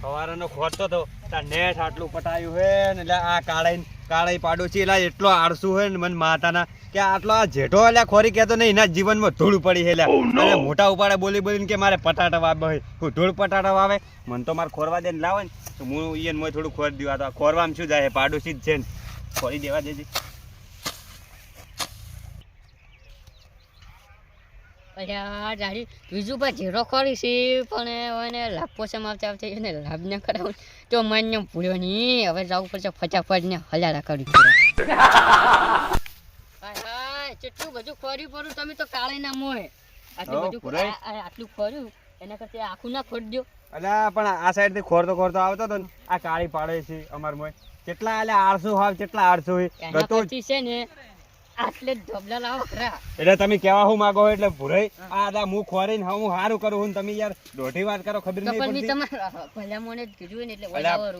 સવારનો ખોરતો તો તાર નેટ આટલું પટાયું હે ને એટલે આ કાળાઈ પાડોશી એટલે એટલો આળસુ હે ને મને માતાના કે આટલો આ જેઠો એટલે ખોરી કહેતો નહીં એના જીવનમાં ધૂળ પડી છે એટલે મોટા ઉપાડે બોલી બોલીને કે મારે પટાટા વાવે હું ધૂળ પટાટા વાવે મને તો મારે ખોરવા દે ને લાવે ને તો હું ઈયન મોય થોડું ખોરી દેવા તો ખોરવામાં શું જાય પાડોશી જ છે ને ખોરી દેવા દેજે. બીજું પણ ઝેરો ખોરી છે પણ એને લાભ પોસમ આવતા એને લાભ ના કરાવું તો મને ભૂલ્યો નહીં. હવે જવું પડશે ફટાફટ ને હલારા કરી કેટલું બધું ખોર્યું પડું તમે તો કાળે ના મોય આટલું બધું આટલું ખોર્યું એના કરતા આખું ના ખોરજો. અલ્યા પણ આ સાઈડ થી ખોરતો આવતો હતો ને આ કાળી પાડે છે અમાર મોય કેટલા અલ્યા 800 હોય છે ને આટલે ઢોબલા લાવો ખરા એટલે તમે કેવા હું માંગો એટલે ભૂરાઈ આ હું ખોરીને હું સારું કરું હું તમે યાર દોઢી વાત કરો ખબર નહીં પડતી. તમારે ભલા મને કીધું ને એટલે વધારે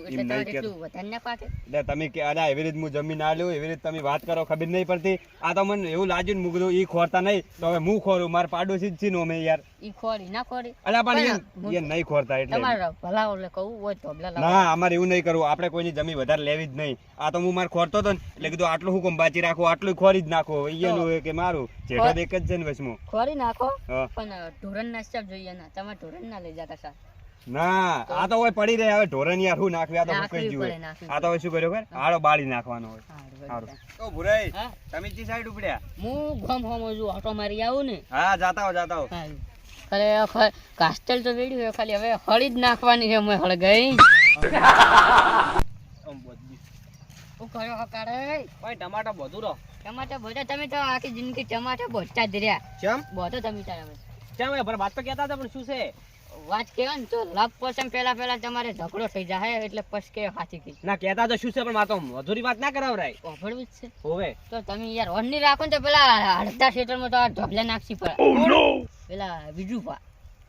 એટલું વધારે ના પાકે એટલે તમે કે અલા એવી રીતે હું જમીન ના લ્યો એવી રીતે તમે વાત કરો ખબર નહીં પડતી. આ તો મને એવું લાગ્યું ને મૂકું ઈ ખોરતા નહીં તો હવે હું ખોરું માર પાડોશી જ છે નો મેં યાર ઈ ખોરી ના ખોરી અલા પણ એ નહીં ખોરતા એટલે તમારે ભલા એટલે કહું હોય ઢોબલા લાવો. ના અમારે એવું નહીં કરવું આપણે કોઈની જમીન વધારે લેવી જ નહીં. આ તો હું માર ખોરતો હતો ને એટલે કીધું આટલું હુકમ બાચી રાખો આટલું ખોરી જ નાખો ઈયનું કે મારું જેઠો એક જ છે ને વચમાં ખોરી નાખો પણ ઢોરણ ના હિસાબ જોઈએ ના તમારે ઢોરણ ના લઈ જતા સા ના આ તો હોય પડી રહે હવે ઢોરણ યાર હું નાખવી આ તો મુકાઈ ગયું હોય આ તો હવે શું કર્યો ખબર આડો બાળી નાખવાનો હોય. સારું તો ભુરાઈ તમે જી સાઈડ ઉપડ્યા હું ગમ હોમ જો ઓટો મારી આવું ને હા જાતા હો અરે કાસ્ટલ તો વેડ્યું છે ખાલી હવે હળી જ નાખવાની છે મેં હળ ગઈ કર્યો હકારે ભાઈ ટમાટા બધું રહો ટમાટા બધા તમે તો આખી જિંદગી ટમાટા બોચતા જ રહ્યા ચમ બોતો તમે તારે ચમ એ વાત તો કહેતા હતા પણ શું છે વાત કેવા ને તો લાભ પોસમ પહેલા તમારે ઝઘડો થઈ જાય એટલે પછી કે સાચી કી ના કહેતા તો શું છે પણ માતો અધૂરી વાત ના કરાવરાય ઓભળવું જ છે હોવે તો તમે યાર ઓનની રાખો ને તો પેલા અડધા ક્ષેત્રમાં તો આ ઢોબલા નાખી પડે પેલા બીજુપા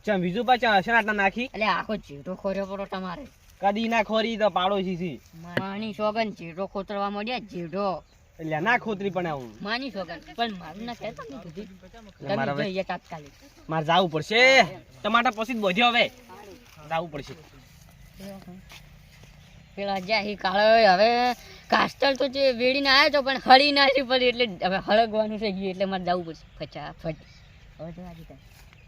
ચમ બીજુપા ચા શનાટના નાખી એટલે આખો જીવતો ખોર્યો પડો તમારે કદી ના ખોરી તો પાડોશી છે માની સોગન જીડો ખોતરવા મળ્યા જીડો એટલે ના ખોતરી પણ આવું માની સોગન પણ મારું ના કહેતા નહીં કીધું તમે જોઈએ તાત્કાલિક મારે જાવું પડશે ટમાટા પછી બોધ્યો હવે જાવું પડશે પેલા જાહી કાળો હવે કાસ્ટલ તો જે વેડીને આવ્યો તો પણ હળી નાખી પડી એટલે હવે હળગવાનું થઈ ગયું એટલે મારે જવું પડશે ફટાફટ હવે જવા દીધા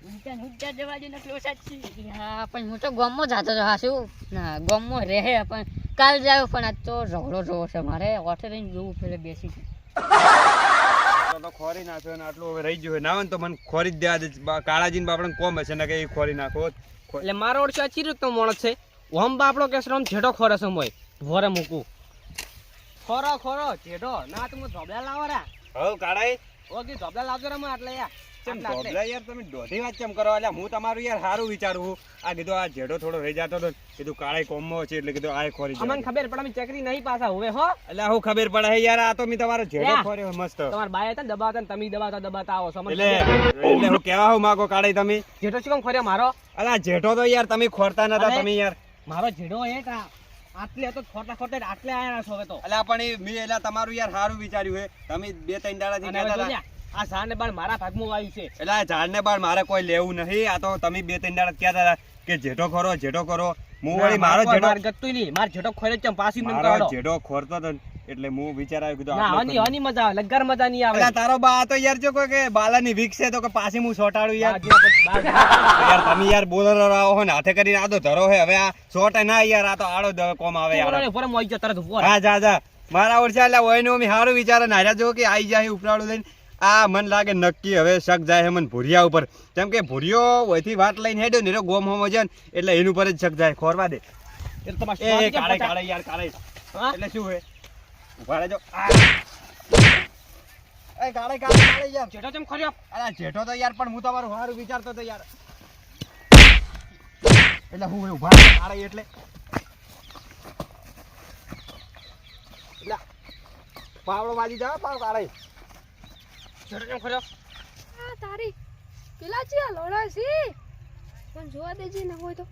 ઊંચા જવા દે નકલો સાચી હા પણ હું તો ગામમાં જતો હતો હા શું ના ગામમાં રહે પણ કાલ જાવ પણ આજ તો ઝઘડો જોવો છે મારે ઓઠે રહીને જોવું પેલે બેસી તો ખોરી નાખ્યો ને આટલું હવે રહી ગયું ના હોય તો મને ખોરી જ દેવા દે કાળાજીને બાપડે કોમ હશે ને કે એ ખોરી નાખો એટલે મારો ઓળખો આ ચીર તો મોણસ છે ઓમ બાપડો કે શ્રમ જેઠો ખોરે સમય ભોરે મૂકું ખોરો જેઠો ના તું ધોબલા લાવો રા હવ કાળાઈ ઓકે ધોબલા લાવજો રે મને એટલે યાર યાર તમે દોઢી વાત કેમ કરો એટલે હું તમારું યાર સારું વિચારું આ કીધું આ જેડો થોડો રહી જતો હતો કીધું કાળાઈ કોમમાં છે એટલે કીધું આ ખોરી અમને ખબર પડે અમે ચકરી નહીં પાછા હવે હો એટલે હું ખબર પડે યાર આ તો મેં તમારો જેડો ખોર્યો મસ્ત તમાર બાય હતા દબાવતા ને તમે દબાવતા આવો સમજ એટલે હું કેવા હું માંગો કાળાઈ તમે જેઠો શું ખોર્યો મારો અલા જેઠો તો યાર તમે ખોરતા નતા તમે યાર મારો જેડો એક આટલે તો ખોટા આટલે આયા છો હવે તો અલા પણ મેં એલા તમારું યાર સારું વિચાર્યું હે તમે 2-3 દાડાથી કહેતા હતા આ ઝાડને બાળ મારા ભાગમાં વાવ્યું છે એટલે આ ઝાડને બાળ મારે કોઈ લેવું નહીં આ તો તમે 2-3 દાડા કહેતા હતા કે જેઠો કરો હું વળી મારો જેઠો ગતું નહીં માર જેઠો ખોરે ચમ પાછી મને મારો જેઠો ખોરતો હતો એટલે હું વિચારાયું કીધું ના હની મજા આવે લગર મજા નહીં આવે તારો બા તો યાર જો કોઈ કે બાલાની વિક છે તો કે પાછી હું સોટાડું યાર તમે યાર બોલરો આવો હો ને હાથે કરીને આદો ધરો હે હવે આ સોટા ના યાર આ તો આડો દવે કોમ આવે યાર ઉપર મોઈ જો તરત ઉપર હા જા મારા ઓરછા એટલે ઓયનો મે હારું વિચારે નાર્યા જો કે આઈ જાય ઉપરાળું લઈને આ મન લાગે નક્કી હવે શક જાય મન ભુરિયા ઉપર કેમ કે ભુરિયો વહીથી વાત લઈને હેડ્યો ને ગોમ હોમ જાય એટલે એનું ઉપર જ શક જાય ખોરવા દે એટલે તમારે એ કાળે યાર કાળે એટલે શું હે ઉભા રહેજો એ કાળે યાર જેઠો ચમ ખોર્યો અલા જેઠો તો યાર પણ હું તમારું સારું વિચારતો તો યાર એટલે હું ઉભા કાળે એટલે પાવડો વાજી જાવ પાવ કાળે જેઠો ચમ ખોર્યો આ તારી પેલા છે લોડા છે પણ જોવા દેજે ને હોય તો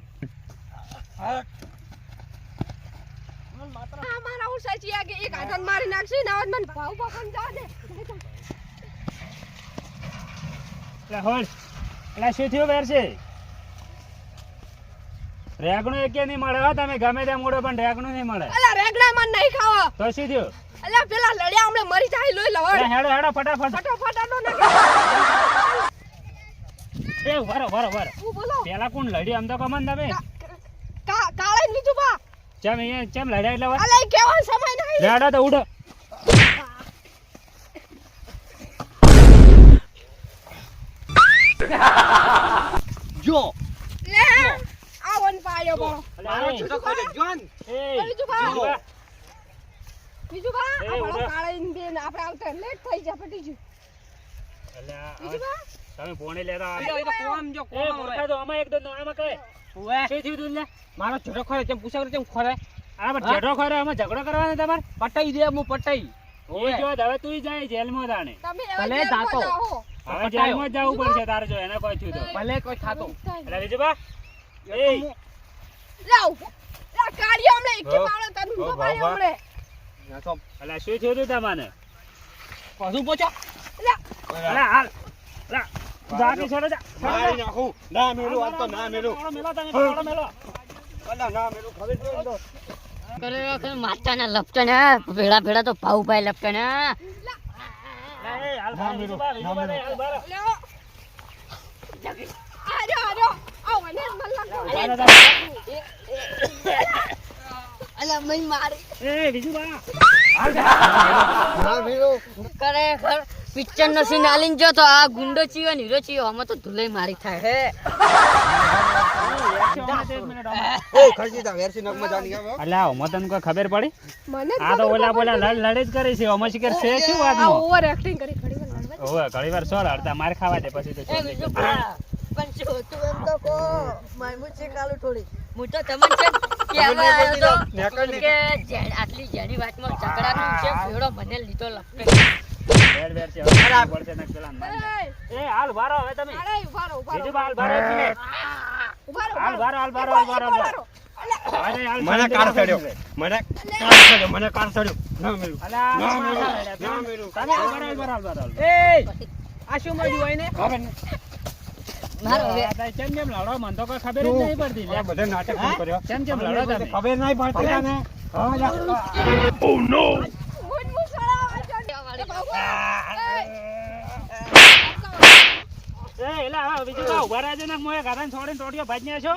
આ મારા ઉસા છે કે એક આટન મારી નાખશે ને આજ મને ભાવ પકન જા દે એટલે હોળ એટલે શું થયું વેર છે રેગણું એકે નહીં મળે હો, તમે ગમે ત્યાં મોડો પણ રેગણું નહીં મળે. અલા રેગડા માં નહીં ખાવા. તો શું થયું? અલા પેલા લડ્યા હમણે મરી જાય લોહી લવડ. હેડો હેડો ફટાફટ. ફટાફટ આનો ને. એ ઉભા રહો. હું બોલો. પેલા કોણ લડ્યું આમ તો કમન તમે? કાળે નીચું બા. ચમ અહીંયા ચમ લડ્યા એટલે વાર? અલા ઈ કેવાનો સમય નહીં. લેડો તો ઉડો. જો લે આવન પાડ્યો બો. મારો છોટો ખોટો જોન. એ બીજું બા. બીજું બા. બીજું બા એ, આ ભણો ઉભા. કાળે ને બેન આપણે આવતા લેટ થઈ જાય પટી ગયું. એટલે આ બીજું બા તમે પોણી લેતા જો એ તો કોમ જો એ કોમ મૂર્ખા તો આમાં એક દો આમાં કહે ઓએ શું થયું તું લે? મારો છોટો ખોરે કેમ પૂછા કેમ ખોરે આ પણ જેઠો ખરે આમાં ઝઘડો કરવાનો તમારે? પટાઈ દે હું પટાઈ એ જો હવે તું જાય જેલમાં તાણે. તમે ભલે હવે જાતો. જેલમાં જાઓ. હવે જેલમાં જ જવું પડશે તારે જો એને કોઈ થયું તો. ભલે કોઈ થાતો એટલે વિજયબા એ લાવ લા કાળિયો હમણે એકી હો. મારો તને હો, તો હો, પાડ્યો હો. હમણે. એટલે શું થયું તું તમને? પાછું પોચો લા અલા હાલ લા જાકે છોડો જા મારી નાખું. ના મેલું, આજ તો ના મેલું. મેલો તમે પાડો મેલો. અલા ના મેલું, ખબર છે ને તો. કરે માતા ના લપટે ને ભેડા ભેડા તો ભાવ ભાઈ લપટે ને. એ હાલ ના મેલું, ના મેલું. હાલ બાર. લ્યો આજો આવો ને મલ્લા અલા મઈ મારી એ વિજુબા ના મેલું. ખરેખર પિક્ચર નો સીન આલીને જો તો આ ગુંડો ચીયો ને હીરો ચીયો આમાં તો ધુલાઈ મારી થાય હે. એ ખર્ચી તા વેરસી નગમાં જાની આવે. અલા ઓમાં તને કોઈ ખબર પડી? મને આ તો ઓલા બોલા લડે જ કરે છે ઓમાં શિકાર છે શું આ વાતમાં? ઓવર એક્ટિંગ કરી ઘડી વાર લડવા. ઓવે ઘણી વાર સોર હડતા માર ખાવા દે પછી તો એ છોડી દે. બીજું પણ શું તું એમ તો કો માયમુ છે કાલું થોડી હું તો તમને છે કે હવે આવ્યો તો કે આટલી જેની વાતમાં ઝઘડાનું છે ભેડો મને લીધો લપટે. વેર વેર છે હવે પડશે ને પેલા મારી નાખ. એ હાલ બારો હવે તમે અરે ઉભા રહો વિજુબા હાલ બારો એક મિનિટ. ઉભા રહો હાલ બારો હાલ બારો હાલ બારો અરે હાલ મને કાર ચડ્યો. મને કાર ચડ્યો. ના મેલું. અલા ના માર મેલું. ખાવા દે. ના મેલું. તમે હાલ બારો હાલ બારો હાલ બારો. એ આ શું મળ્યું હોય ને ખબર નહીં. મારો હવે આ કેમ કેમ લડો મને તો કોઈ ખબર જ નહીં પડતી લે. આ બધા નાટક કેમ કર્યો? કેમ કેમ લડો તમે? ખબર નહીં પડતી તને. હા જા. મુજ મુજ એ એલા હા વિજુબા ઉભા રહેજો ને મોય ગાધાને છોડીને ટોટીઓ ભાજને છો.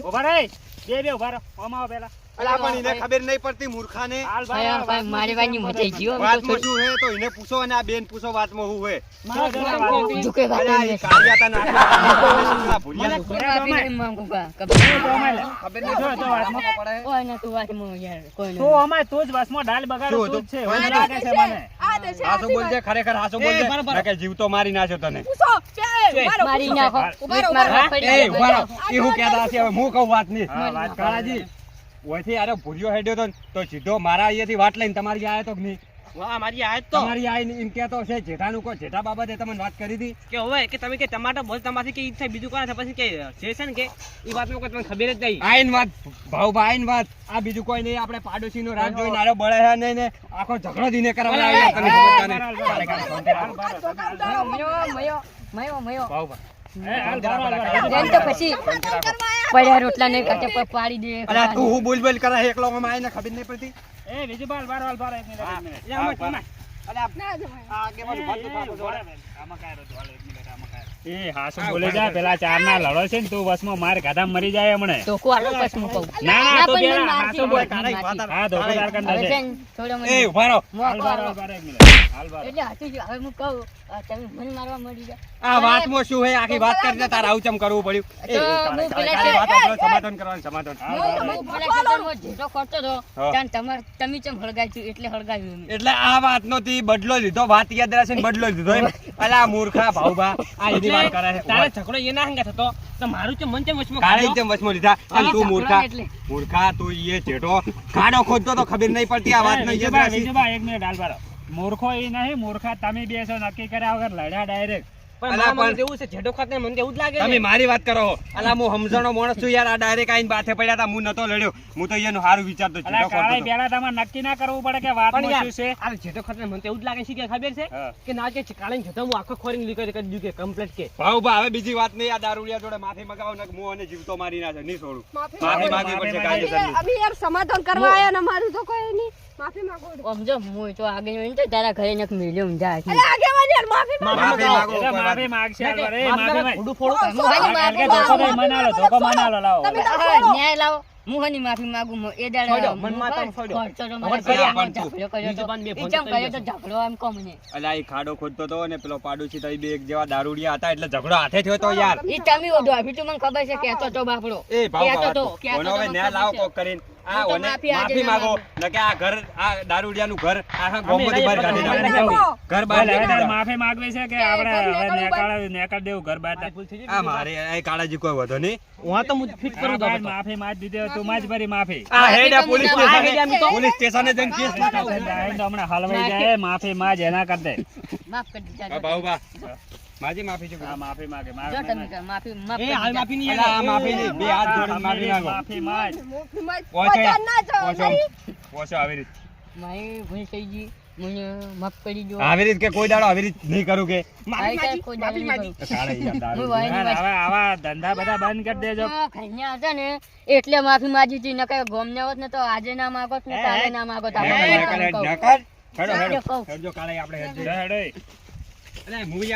ઉભા રહે. બે ઉભા રહો. ઓમાં આવો પેલા. અલા પણ એને ખબર નહીં પડતી મૂર્ખાને. હાલ ભાઈ બારો ભાઈ મારી વાતની મજા જીવો વાતમાં શું હે તો એને પૂછો અને આ બેન પૂછો વાતમાં શું હે. મારો જરા વાત. ઝુકે અલા વાત ઈ કાળિયા તને આટલા ભૂલ્યા તું. ખબર નહીં માંગુગા ખબર નહીં જો તો વાતમાં ઓય ના તું વાત મો યાર કોઈ તું નહીં અમાય તું જ વાસમાં ડાલ બગાડો શું તું જ હતું? છે મને લાગે છે મને. આ દે છે હાસુ બોલજે ખરેખર હાસુ બોલજે નકે જીવતો મારી નાખ્યો તને. પૂછો મારો મારી નાખો ઉભા રહો, મારવા એ પડી ઉભા રહો. ઈ હું કહેતા હશે હવે હું કહું વાત નહીં. હા, વાત કરો. કાળાજી ઓયથી અરે ભૂર્યો હેડ્યો તો ને તો સીધો મારા અહીંયાથી વાટ લઈને તમારી આયો તો કે નહીં? વાહ મારી આજ તો તમારી આઈને એમ કહેતો છે જેઠાનું કો જેઠા બાબતે તમને વાત કરી હતી. કે હવે કે તમે કે ટમાટર બોલ તમારથી કે ઈ થાય બીજું કોણ થાય પછી કે જે છે ને કે ઈ વાતમાં કોઈ તમને ખબર જ નહીં આઈન વાત ભાવભા આઈન વાત આ બીજું કોઈ નહીં આપણે પાડોશીનો રાગ જોઈને આરો બળે હે નહીં ને આખો ઝઘડો દીને કરવા લાવ્યા તમે સમજતા નહીં. હાલ બારો, હાલ બારો. મયો ભાવભા. એ હાલ બારો, હાલ બારો. જેમ તો પછી પડ્યા રોટલા ને કાટે પર પાડી દે અલા તું હું બોલ કરે એકલો આમાં આઈને ખબર નહીં પડતી. એ વિજયબા હાલ બારો, હાલ બારો. એક મિનિટ, એક મિનિટ. એટલે આમાં કેમ? અલા ના જમાય આ આગેવાનું વાત તો થાપો છો. આમાં કાંઈ રોટલો, હાલ એક મિનિટ, આમાં કાંઈ. એ હાસુ બોલે જા પેલા ચાર ના લડો છે ને તું બસમાં માર ગાધા મરી જાય હમણે. તો કો આટલો પછી હું કહું ના ના તો પણ પેલા મને હાસુ મારતી બોલ. હોય, કાળા મારતી. વાત હા ધોકો તાર કરી હવે નાખે. છે ને, થોડો મને એ ઉભા રહો. હાલ મોકો બારો, આલો. હાલ બારો, એક મિનિટ. હાલ બારો. એટલે હાચું છે. હવે હું કહું તમે મને મારવા મળી જાય આ વાતમાં શું હે આખી વાત કરીને તારે આવું ચમ કરવું પડ્યું. એ તો કાળા, હું પેલા કાળા, છે- વાત આપણો સમાધાન કરવાનું સમાધાન. હાલ બારો. હું પેલા ખેતરમાં જેટલો ખર્ચો હતો હા. ત્યાં તમે ચમ હળગાવ્યું એટલે હળગાવ્યું એમ. એટલે આ વાતનો થી બદલો લીધો વાત યાદ રહેશે ને બદલો લીધો એમ. અલા આ મૂર્ખા ભાવભા આ એની વાત કરે છે. તારે ઝઘડો એ ના હંગા થતો તો મારું છે મન છે વચમાં કાળે કાઢ્યો. જેમ વચમાં લીધા અને તું મૂર્ખા એટલે. મૂર્ખા તું એ જેઠો ખાડો ખોદતો તો ખબર નહીં પડતી આ વાત નહીં યાદ વિજયબા, રહેશે. વિજયબા, એક મિનિટ હાલ બારો. મૂર્ખો એ નહીં મૂર્ખા તમે બે છો નક્કી કર્યા વગર લડ્યા ડાયરેક્ટ પણ અલા, મારા મને પણ- એવું છે જેઠો ખાતે મને તો એવું જ લાગે તમે છે મારી વાત કરો અલા હું સમજણો માણસ છું યાર આ ડાયરેક્ટ આઈને બાથે પડ્યા હતા હું નતો લડ્યો હું તો એનું સારું વિચારતો અલા જેઠો કાળા ખોરતો હતો. પેલા તમારે નક્કી ના કરવું પડે કે પણ વાતમાં યાર શું છે આ જેઠો ખાતે મને તો એવું જ લાગે છે કે ખબર છે હા. કે ના કે કાળે જેઠો હું આખો ખોરીને લીધો કરી દીધું કે કમ્પ્લીટ કે ભાવ ભા હવે બીજી વાત નહીં આ દારૂડિયા જોડે માફી મગાવો ને હું અને જીવતો મારી ના છે નહીં છોડું માફી માફી માંગો. માંગવી પડશે માફી કાયદેસરની. અમે યાર સમાધાન કરવા આયા ને મારું તો કોઈ નહીં માફી માંગો આમ જો હું તો આગળ હોય ને તો તારા ઘરે નક મિલ્યો ઊંધા અરે આગેવાન યાર માફી માંગો માફી માંગો એટલે કોઈ વાત માફી માંગશે હાલ વરે, માફી માંગ. થોડું ફોડું ઓ, હું કારણ માફી કે ધોકો માંગુ. ભાઈ મનાલો, ધોકો મનાલો, લાવો. તમે તો હા, છોડો. ન્યાય લાવો હું હની માફી માંગુ હું એ દાડે છોડો, હું મનમાં કર, તો છોડો. ખર્ચો તો હવે મારે કર્યા કર્યો, પણ તું. ઝઘડો કર્યો બીજી તો. બાન બે ઈ ફોન ચમ કરી કર્યો તો ઝઘડો એમ કહું મને. અલા એ ખાડો ખોદતો હતો ને પેલો પાડોશી તો ઈ બે એક જેવા દારૂડિયા હતા એટલે ઝઘડો હાથે થયો તો યાર ઈ તમે ઓઢો આપી તું મને ખબર છે કહેતો તો બાપડો એ ભાવ કહેતો તો, ભાવ કહેતો ઓનો તો હવે મને ન્યા ખબર લાવો છે. કોક કરીને આ હું તો ઓને માફી આજે માફી ના માંગો માંગુ. નકે આ ઘર આ દારૂડિયાનું ઘર આખા અમે ગામમાંથી બહાર લઈ કાઢી જતા નાખો. હતા. ઘર બહાર બોલ, હવે તારે કાઢી માફી માંગવી છે કે કે આપણે ઘર હવે નીકળવું નેકાળ દેવું ઘર બહાર? ભૂલ થઈ આ મારે આ કાળાજી કોઈ વધો નહીં હું તો હું ફિટ કરું હા, દઉં ભાઈ, તો. માફી માં જ દીધી, તું માં જ ભરી માફી. આ હેડા પોલીસ આ હેડા સ્ટેશને તો- પોલીસ સ્ટેશને જઈને કેસ લખાવો. આઈને તો હમણાં હલવાઈ જાય, માફી માં જ એના કર દે. માફ કરી દીધા આ ભાવ બા માજી માફી છે હા, માફી માંગે, જો માફી તમે માંગે. માફી માફ એ કરી હાલ દીધા. માફી નહીં અલા, આ આવે. માફી નહીં બે હાથ જોડીને માફી માંગો માફી માં જ. માફી માંગ પહોંચો પહોંચા ના જાઓ પહોંચો નહીં. પહોંચો આવી રીત મારી ભૂલ થઈ ગઈ મને માફ કરી દો આવી રીત કે કોઈ દાડો આવી રીત નહીં કરું કે આવી કાંઈ કોઈ દાડો નહીં કરું. તો કાળા યાર દારૂ હું વાયની ના, વાત- હવે આવા ધંધા બધા બંધ કરી દેજો. આ ઘરના હતા ને એટલે માફી માંગી હતી નકર ગોમને હોત ને તો આજે ના માંગોત ને કાલે ના માંગોત નેકર, આપણે નેકર, નેકર. હેડો, હેડો. કહું. હેડજો કાળા આપણે હેડજો. હેડો. અલા, મૂવી